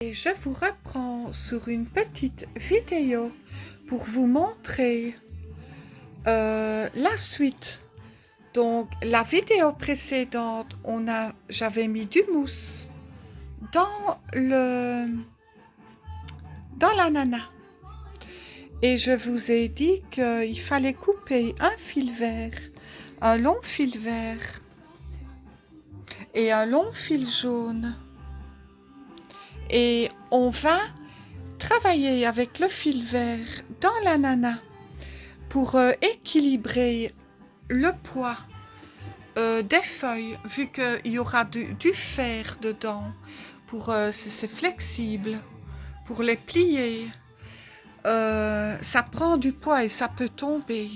Et je vous reprends sur une petite vidéo pour vous montrer la suite. Donc la vidéo précédente, j'avais mis du mousse dans l'ananas. Et je vous ai dit qu'il fallait couper un fil vert, un long fil vert et un long fil jaune. Et on va travailler avec le fil vert dans l'ananas pour équilibrer le poids des feuilles, vu qu'il y aura du fer dedans, c'est flexible, pour les plier. Ça prend du poids et ça peut tomber.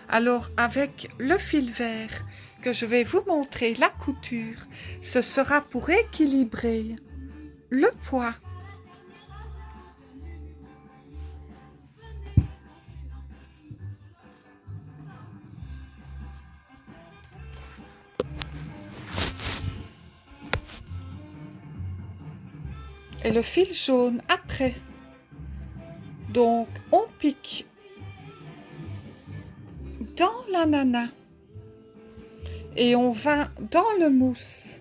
Alors avec le fil vert que je vais vous montrer la couture, ce sera pour équilibrer le poids. Et le fil jaune après. Donc on pique dans l'ananas et on va dans le mousse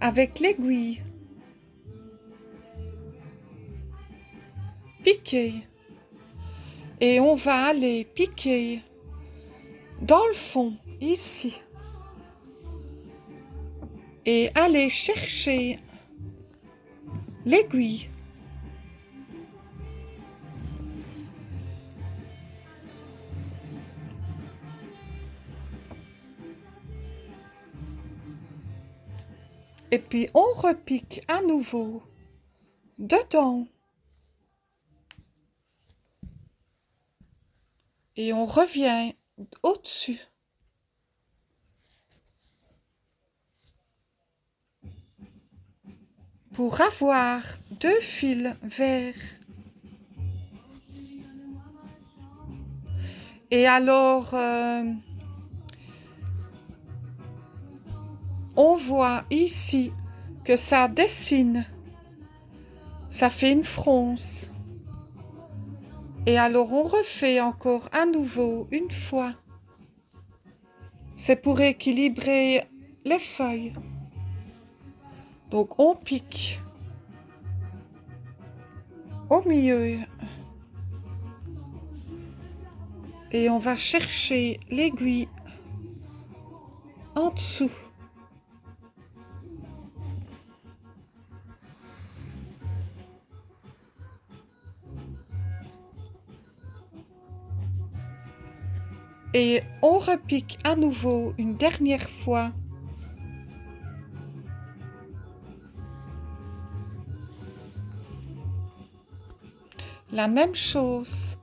avec l'aiguille, piquer, et on va aller piquer dans le fond ici et aller chercher l'aiguille. Et puis on repique à nouveau dedans. Et on revient au-dessus. Pour avoir deux fils verts. Et alors, on voit ici que ça dessine. Ça fait une fronce. Et alors on refait encore à nouveau une fois. C'est pour équilibrer les feuilles. Donc on pique au milieu. Et on va chercher l'aiguille en dessous. Et on repique à nouveau une dernière fois. La même chose.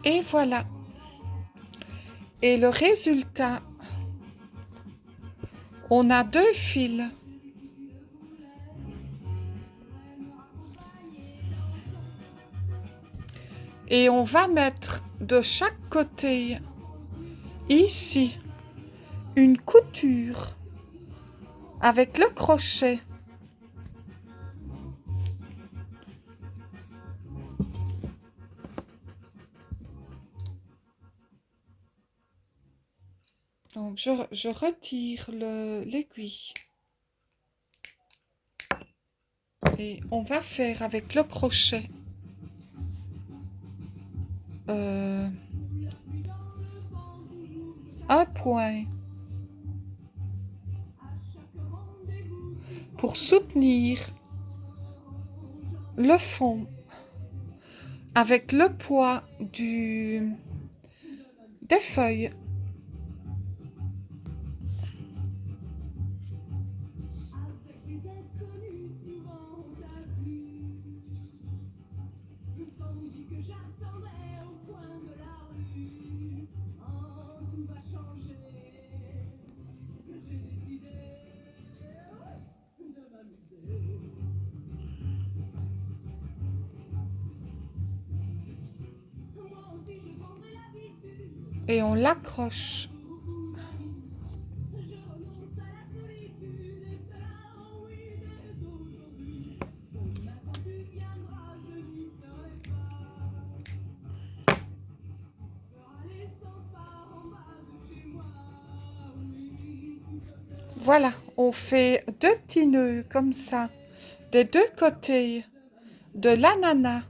Et voilà. Et le résultat, on a deux fils. Et on va mettre de chaque côté, ici, une couture avec le crochet. Donc je retire l'aiguille. Et on va faire avec le crochet un point pour soutenir le fond avec le poids des feuilles. et on l'accroche. Voilà, on fait 2 petits nœuds comme ça, des 2 côtés de l'ananas.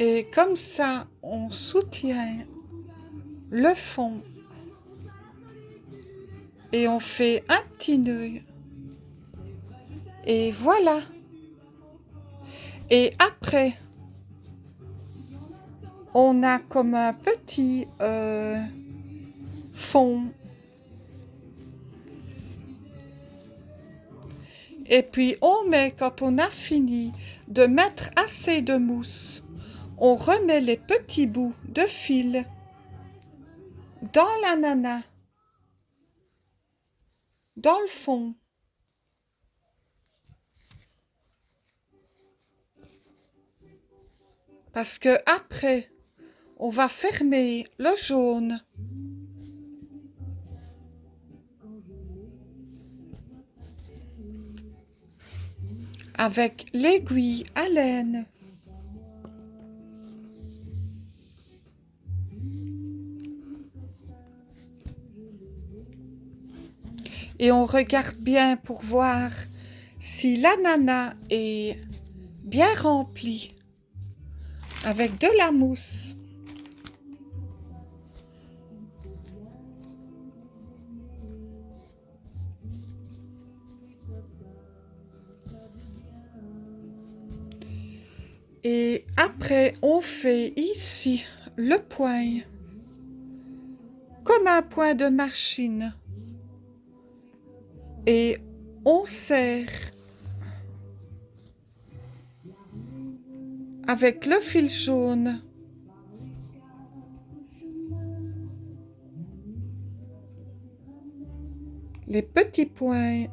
Et comme ça, on soutient le fond et on fait un petit nœud. Et voilà. Et après, on a comme un petit fond. Et puis on met, quand on a fini de mettre assez de mousse, on remet les petits bouts de fil dans l'ananas, dans le fond. Parce que après, on va fermer le jaune avec l'aiguille à laine. Et on regarde bien pour voir si l'ananas est bien rempli avec de la mousse. Et après, on fait ici le point, comme un point de machine. Et on serre avec le fil jaune les petits points.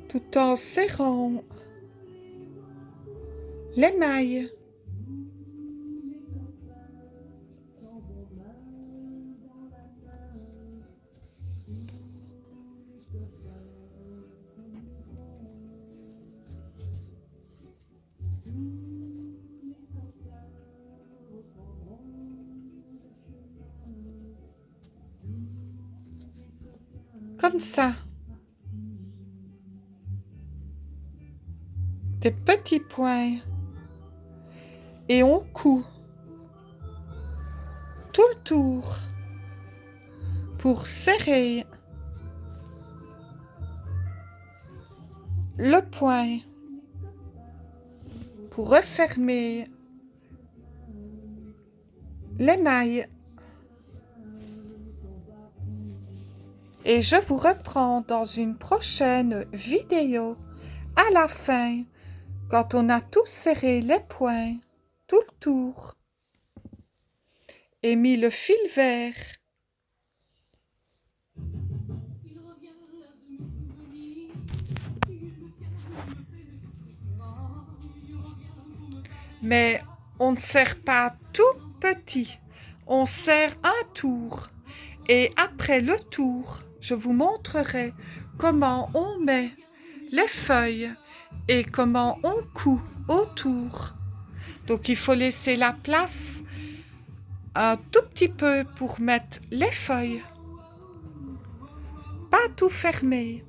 Tout en serrant les mailles. Comme ça. Des petits points. Et on coud tout le tour pour serrer le point, pour refermer les mailles. Et je vous reprends dans une prochaine vidéo à la fin, quand on a tout serré les points, tout le tour, et mis le fil vert. Mais on ne serre pas tout petit, on serre un tour. Et après le tour, je vous montrerai comment on met les feuilles et comment on coud autour. Donc il faut laisser la place un tout petit peu pour mettre les feuilles. Pas tout fermer.